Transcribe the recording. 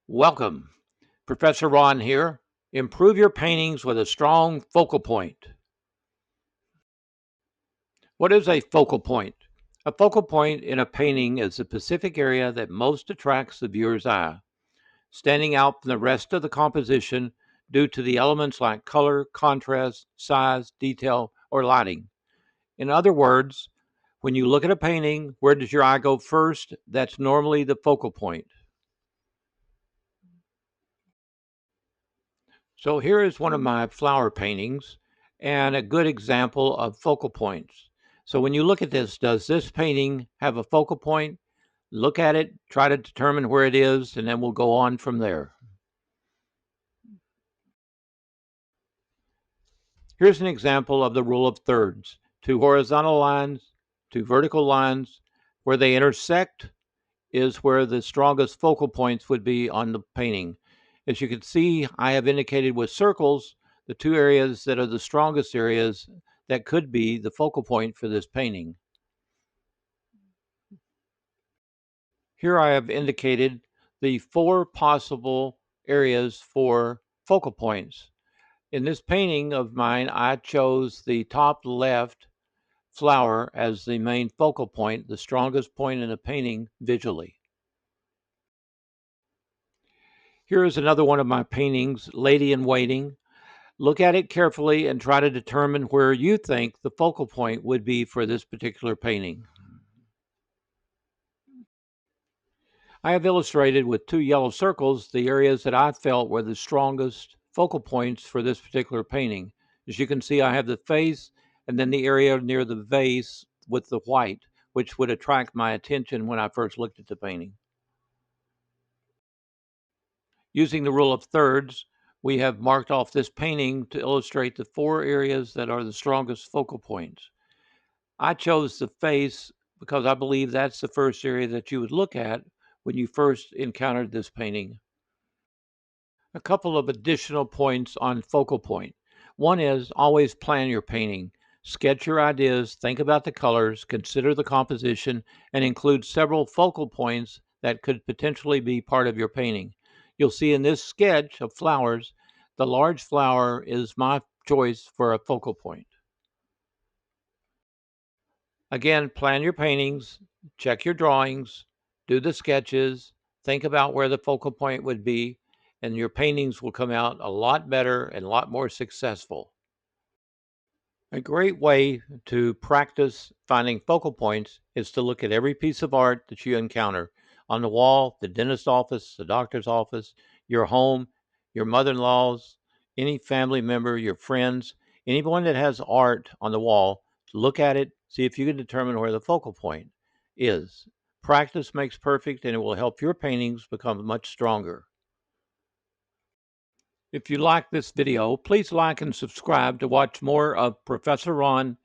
Welcome. Professor Ron here. Improve your paintings with a strong focal point. What is a focal point? A focal point in a painting is the specific area that most attracts the viewer's eye, standing out from the rest of the composition due to the elements like color, contrast, size, detail, or lighting. In other words, when you look at a painting, where does your eye go first? That's normally the focal point. So here is one of my flower paintings and a good example of focal points. So when you look at this, does this painting have a focal point? Look at it, try to determine where it is, and then we'll go on from there. Here's an example of the rule of thirds. Two horizontal lines, two vertical lines. Where they intersect is where the strongest focal points would be on the painting. As you can see, I have indicated with circles the two areas that are the strongest areas that could be the focal point for this painting. Here I have indicated the four possible areas for focal points. In this painting of mine, I chose the top left flower as the main focal point, the strongest point in the painting visually. Here is another one of my paintings, Lady in Waiting. Look at it carefully and try to determine where you think the focal point would be for this particular painting. I have illustrated with two yellow circles the areas that I felt were the strongest focal points for this particular painting. As you can see, I have the face and then the area near the vase with the white, which would attract my attention when I first looked at the painting. Using the rule of thirds, we have marked off this painting to illustrate the four areas that are the strongest focal points. I chose the face because I believe that's the first area that you would look at when you first encountered this painting. A couple of additional points on focal point. One is always plan your painting. Sketch your ideas, think about the colors, consider the composition, and include several focal points that could potentially be part of your painting. You'll see in this sketch of flowers, the large flower is my choice for a focal point. Again, plan your paintings, check your drawings, do the sketches, think about where the focal point would be, and your paintings will come out a lot better and a lot more successful. A great way to practice finding focal points is to look at every piece of art that you encounter on the wall, the dentist's office, the doctor's office, your home, your mother in law's, any family member, your friends, anyone that has art on the wall. Look at it, see if you can determine where the focal point is. Practice makes perfect, and it will help your paintings become much stronger. If you like this video, please like and subscribe to watch more of Professor Ron